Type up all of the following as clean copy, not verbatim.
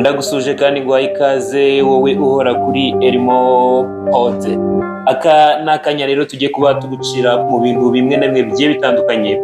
ndagusuje kandi guha ikaze wowe uhora kuri Elmo Pote. Aka ni akanya rero tugiye kuba tugucira mu bintu bimwe na bimwe bigiye bitandukanye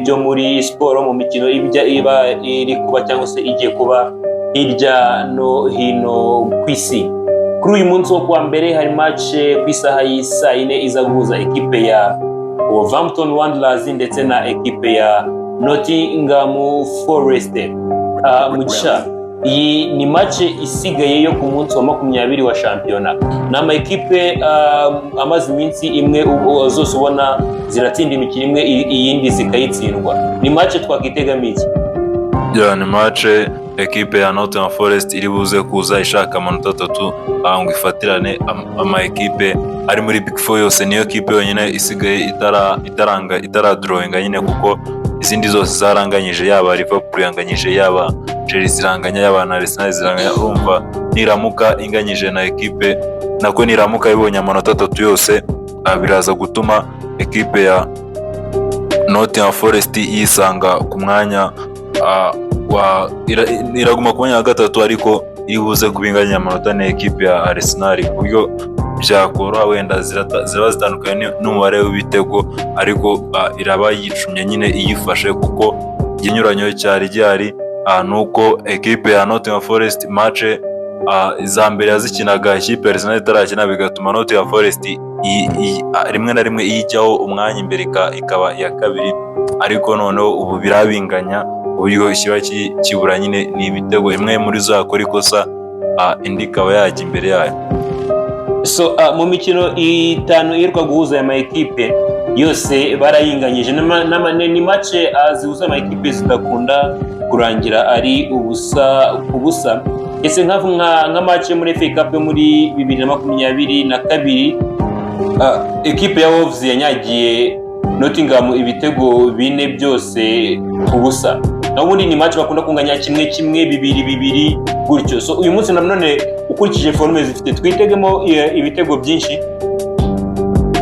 byo muri siporo, mu mikino iba iri kuba cyangwa se igiye kuba hirya no hino ku isi. Kuri uyu munsi wo kuwa mbere hari match ku isaha y'isa 4 iza guhuza ekipe ya Wolverhampton Wanderers ndetse na ekipe ya Nottingham Forest. Mugisha, iyi ni match isigaye yo ku munsi wa 20 wa shampiyona. Nama ekipe amaze iminsi imwe zose ubona ziratsinda imikino imwe iyindi zikayitsindwa. Ni match twakitegamiye. Ni match ekipe ya Nottingham Forest iri buze kuza ishaka amanota 3 ngo ifatirane ama ekipe ari muri Big Four yose. Niyo ekipe yonyine isigaye itaradrawinga nyine, kuko izindi zose zaranganyije, yaba Liverpool yanganyije, yaba Chelsea iranganya, yaba na Arsenal ziranganya. Urumva niramuka inganyije na ekipe nako niramuka ibonye amanota 3 yose, biraza gutuma ekipe ya Nottingham Forest yisanga ku mwanya iraguma ku mwanya wa gatatu, ariko ibuze kubinganya amanota na ekipe ya Arsenal, ku buryo byakoroha wenda ziraba zitandukanye n'umubare w'ibitego, ariko iraba yicumye nyine iyifashe, kuko iginyuranyo cyari gihari nuko ekipe ya Nottingham Forest match za mbere yazikinaga ikipe ya Arsenal itarakina, bigatuma Nottingham Forest rimwe na rimwe iyijyaho umwanya imbere ikaba iya kabiri, ariko noneho ubu birabinganya, uburyo kiba kibura nyine ni ibitego, imwe muri zo yakora ikosa indi ikaba yajya imbere yayo. So mu mikino 5 irwa guhuza aya ekipe yose barayinganyije. Ni match zihuza ama ekipe zidakunda kurangira ari ubusa. Ese nka match muri FA Cup yo muri 2022 ekipe ya Wolves yanyagiye Nottingham ibitego 4 byose ubusa. Nabundi ni match bakunda kunganya kimwe bibiri gutyo. So uyu munsi nanone ukurikije forme zifite, twitegemo ibitego byinshi.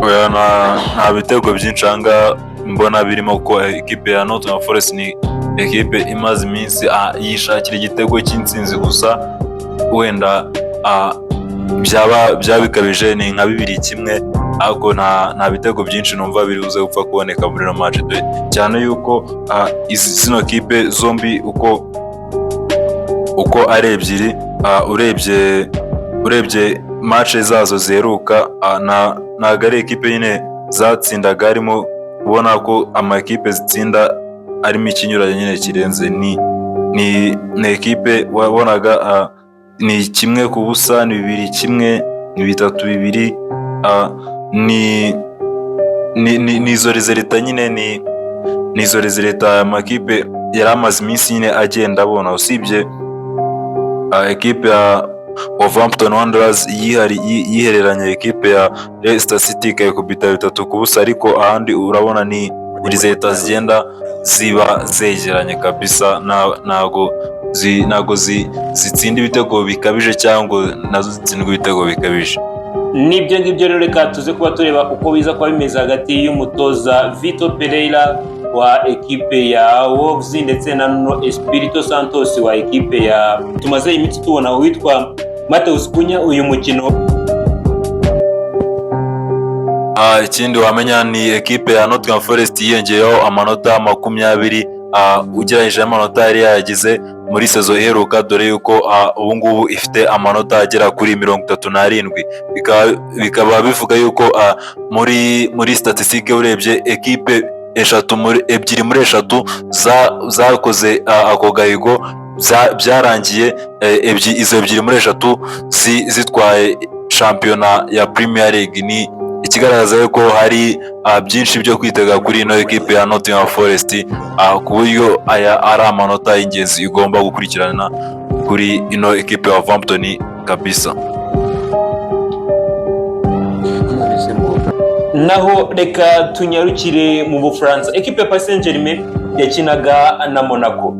Oya, nta bitego byinshi anga mbona birimo, ko ekipe ya Nottingham Forest ni ekipe imaze iminsi yishakira igitego cy'intsinzi gusa. Wenda byaba bikabije ni nka 2-1, ariko nta bitego byinshi numva biri buze gupfa kuboneka muri no match, cyane yuko zino kipe zombi uko ari ebyiri, urebye match zazo zeruka, ntago ari ekipe nyine zatsindaga, harimo ubona ko ama ekipe zitsinda arimo ikinyuranye nyine kirenze. Ni ekipe wabonaga ni 1-0, ni 2-1, ni 3-2, ni izo rezilita nyine, ni izo rezilita amakipe yari amaze iminsi nyine agenda abona. Usibye ekipe ya Wolverhampton Wanderers yihereranye ekipe ya Leicester City ikayikubita 3-0, ariko ahandi urabona ni rezilita zigenda ziba zegeranye kabisa. Ntago zitsinda ibitego bikabije cyangwa nazo zitsindwa ibitego bikabije. Nibyo ngibyo rero, reka tuze kuba tureba uko biza kuba bimeze hagati y'umutoza Vitor Pereira wa ekipe ya Wolves ndetse na Nuno Espirito Santos wa ekipe ya, tumaze iminsi tubona witwa Matheus Cunha. Uyu mukino ikindi wamenya ni ekipe ya Nottingham Forest yiyongeyeho amanota 20 ugereranyije n'amanota yari yagize muri sezo iheruka, dore yuko ubu ngubu ifite amanota agera kuri 37. Bikaba bivuga yuko muri statistique urebye ekipe ebyiri muri eshatu zakoze ako gahigo byarangiye izo ebyiri muri eshatu zitwaye shampiyona ya Premier League. Ni ikigaragaza yuko hari byinshi byo kwitega kuri ino ekipe ya Nottingham Forest, ku buryo aya ari amanota y'ingenzi igomba gukurikirana kuri ino ekipe ya Wolverhampton kabisa. Naho reka tunyarukire mu Bufaransa. Ekipe ya Paris Saint-Germain yakinaga na Monaco.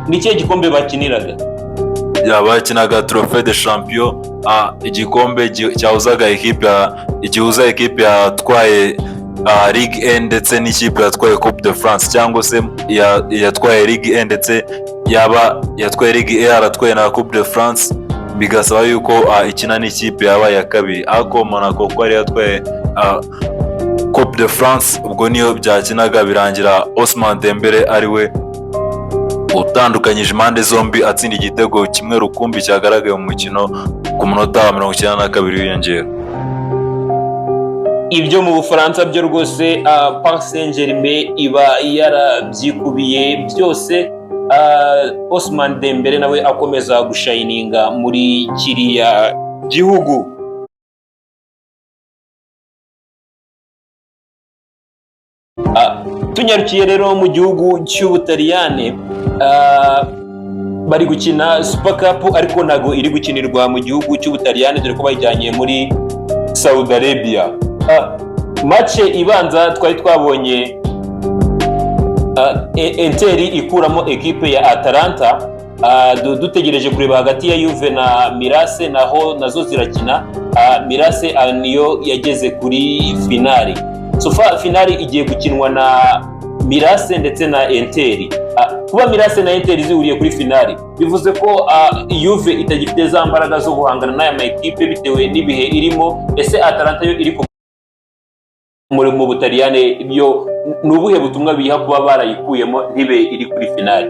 Ni ikihe gikombe bakiniraga? Bakinaga Trophée de Champion, igikombe cyahuzaga ekipe yatwaye Ligue 1 ndetse n'ikipe yatwaye Coupe de France, cyangwa se yatwaye Ligue 1 ndetse yaba yatwaye Ligue 1 aratwaye na Coupe de France, bigasaba yuko ikina n'ikipe yaba ya kabiri. Ariko Monaco ko yari yatwaye Coupe de France, ubwo niyo byakinaga birangira Ousmane Dembele ariwe utandukanyije impande zombi atsinda igitego kimwe rukumbi cyagaragaye mu mukino ku munota wa 92 w'iyongera. Ibyo mu Bufaransa byo rwose Paris Saint-Germain iba yarabyikubiye byose. Ousmane Dembele nawe akomeza gushayininga muri kiriya gihugu. Tunyarukiye rero mu gihugu cy'Ubutaliyane, bari gukina Super Cup ariko ntago iri gukinirwa mu gihugu cy'Ubutaliyane dore ko bayijyanye muri Saudi Arabia. Match ibanza twari twabonye Inter ikuramo ekipe ya Atalanta, dutegereje kureba hagati ya Juve na Mirase, nazo zirakina. Mirase niyo yageze kuri finali. Finali igiye gukinwa na Mirase ndetse na Inter. Kuba Mirase na Inter zihuriye kuri finali bivuze ko Juve itagifite za mbaraga zo guhangana n'aya ma ekipe bitewe n'ibihe irimo. Ese Atalanta yo iri mu Butaliyane, ibyo ni ubuhe butumwa biha kuba barayikuyemo ntibe iri kuri finali?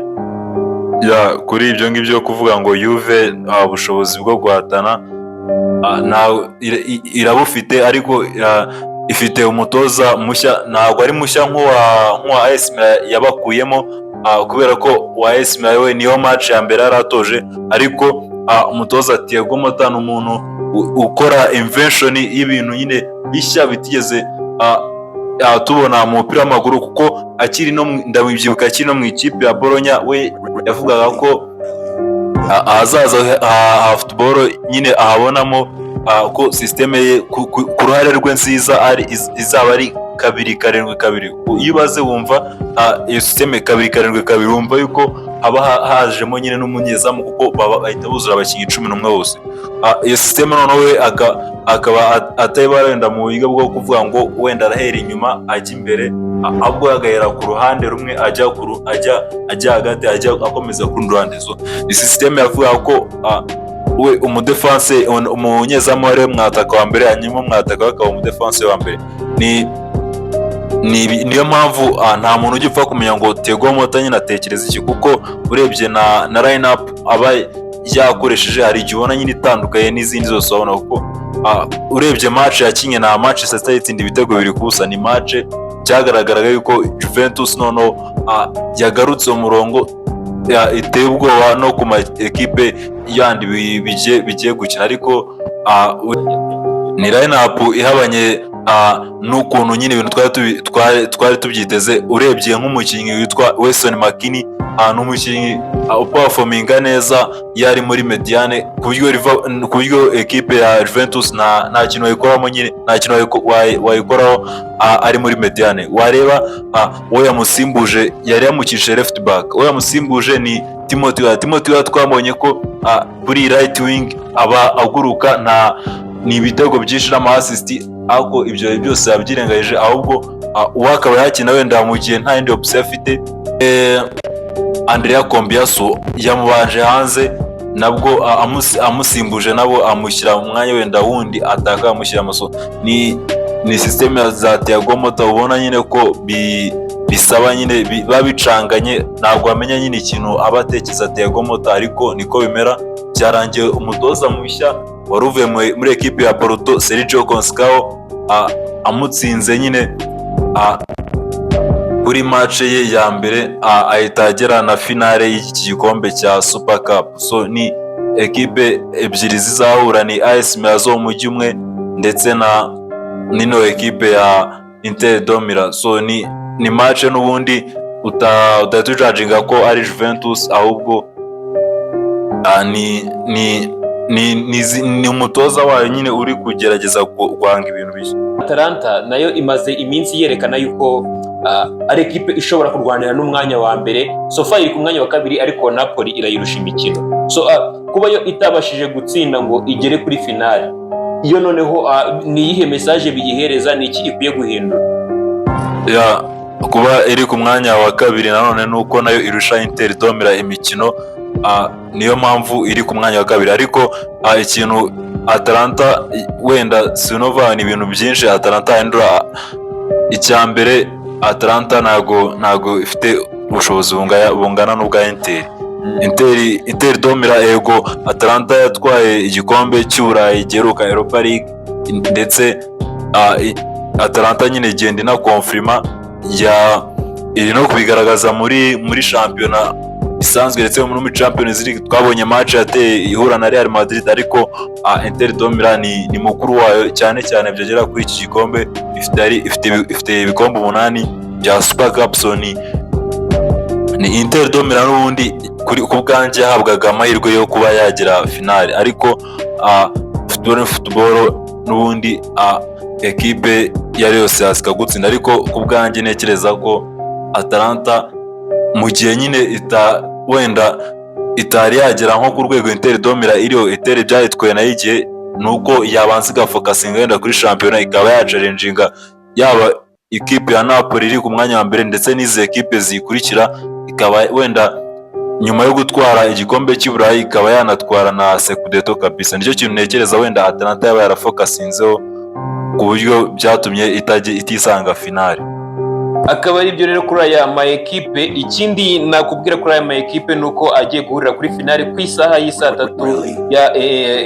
Kuri ibyo ngibyo kuvuga ngo Juve ubushobozi bwo guhatana irabufite, ariko ifite umutoza mushya, ntabwo ari mushya nk'uwa AS Milan yabakuyemo, kubera ko wa AS Milan we niyo match ya mbere yaratoje, ariko umutoza Thiago Motta ni umuntu ukora invention y'ibintu nyine bishya bitigeze tubona mu mupira w'amaguru, kuko ndabyibuka akiri no mu ikipe ya Bologna we yavugaga ko ahazaza football nyine ahabonamo ko systeme ye ku ruhare rwe nziza izaba ari 2-7-2. Iyo ubaze wumva iyo systeme 2-7-2 wumva yuko haba hajemo nyine n'umunyezamu, kuko bahita buzura abakinnyi 11 bose. Iyo systeme noneho we akaba atayibarenda mu buryo bwo kuvuga ngo wenda arahera inyuma ajya imbere, ahubwo agahera ku ruhande rumwe ajya hagati, ajya akomeza ku ruhande. Ni systeme yavuga ko we umudefense umunyezamu wari mwataka wa mbere, hanyuma mwataka akaba umudefense wa mbere. Niyo mpamvu nta muntu ujya upfa kumenya ngo Thiago Motta nyine atekereza iki, kuko urebye na line up aba yakoresheje hari igihe ubona nyine itandukanye n'izindi zose wabona, kuko urebye match yakinye na Manchester itsinda ibitego 2-0. Ni match cyagaragaraga yuko Juventus noneho yagarutse mu murongo, iteye ubwoba no ku ma ekipe yandi bigiye gukina, ariko ni line up ihabanye n'ukuntu nyine ibintu twari tubyiteze. Urebye nk'umukinnyi witwa Weston McKennie, n'umukinnyi uperforminga neza yari muri mediane, ku buryo ekipe ya Juventus nta kintu wayikoramo nyine, nta kintu wayikoraho ari muri mediane. Wareba uwo yamusimbuje yari yamukishije left back, uwo yamusimbuje ni Timothy twabonye ko kuri right wing aba aguruka, ni ibitego byinshi n'ama-assist, ahubwo ibyo byose yabyirengagije, ahubwo uwakaba yakina wenda mu gihe nta yindi option afite. Andrea Combiaso yamubanje hanze, nabwo amusimbuje nabo amushyira mu mwanya wenda wundi ataka amushyira amaso. Ni systeme za Thiago Motta ubona nyine ko bisaba nyine babicanganye, ntabwo amenya nyine ikintu abatekereza Thiago Motta, ariko niko bimera. Byarangiye umutoza mushya wari uvuye muri ekipe ya Porto, Sergio Conceição, amutsinze nyine kuri match ye ya mbere, ahita agera na finale y'iki gikombe cya Super Cup. So ni ekipe ebyiri zizahura, ni AS Milan zo mu mujyi umwe ndetse na nino ekipe ya Inter de Milan. So ni match n'ubundi utatujaginga ko ari Juventus, ahubwo ni umutoza wayo nyine uri kugerageza guhanga ibintu bishya. Atalanta nayo imaze iminsi yerekana yuko ari ekipe ishobora kurwanira n'umwanya wa mbere. Sofa iri ku mwanya wa kabiri, ariko Napoli irayirusha imikino. So kuba yo itabashije gutsinda ngo igere kuri finale, iyo noneho ni iyihe message biyihereza, ni iki ikwiye guhindura? kuba iri ku mwanya wa kabiri nanone nuko nayo irusha Inter do Milan imikino, niyo mpamvu iri ku mwanya wa kabiri. Ariko ikintu Atalanta wenda sinova ni ibintu byinshi Atalanta yandura. Icya mbere Atalanta ntago ifite ubushobozi bungana n'ubwa Inter do Milan. Ego Atalanta yatwaye igikombe cy'Uburayi giheruka Europa League, ndetse Atalanta nyine igenda inakonfirima iri no kubigaragaza muri shampiyona bisanzwe, ndetse no muri Champions League twabonye match yateye ihura na Real Madrid. Ariko Inter do Milan ni mukuru wayo cyane byagera kuri iki gikombe. Ifite ibikombe 8 bya Super Cup. Ni Inter do Milan n'ubundi ku bwanjye yahabwaga amahirwe yo kuba yagira finale, ariko football n'ubundi ekipe yari yose yasika gutsinda. Ariko ku bwanjye ntekereza ko Atalanta mu gihe nyine wenda itari yagera nko ku rwego Inter do Milan iriho, Inter byayitwaye nayo igihe nuko yabanza igafokasinga wenda kuri shampiyona, ikaba yacalenjinga yaba ikipe ya Napoli iri ku mwanya wa mbere ndetse n'izi ekipe zikurikira, ikaba wenda nyuma yo gutwara igikombe cy'Uburayi ikaba yanatwara na Scudetto kabisa. Nicyo kintu ntekereza wenda Atalanta yaba yarafokasinzeho ku buryo byatumye itisanga finale. Akaba ari byo rero kuri aya ma ekipe. Ikindi nakubwira kuri aya ma ekipe nuko agiye guhurira kuri finale ku isaha y'isa 3 ya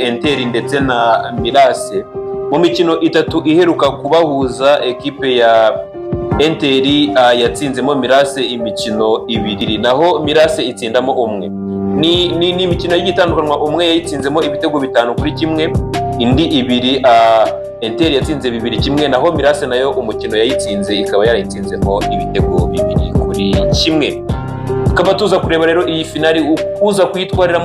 Inter ndetse na Mirase mu mikino 3 iheruka kubahuza. Ekipe ya Inter yatsinzemo Mirase imikino 2, naho Mirase itsindamo 1. Ni imikino y'igitandukanwa, umwe yayitsinzemo ibitego 5-1, indi 2 Inter yatsinze 2-1, naho Mirase nayo umukino yayitsinze ikaba yarayitsinzemo ibitego 2-1. Tukaba tuza kureba rero iyi finali uza kuyitwarira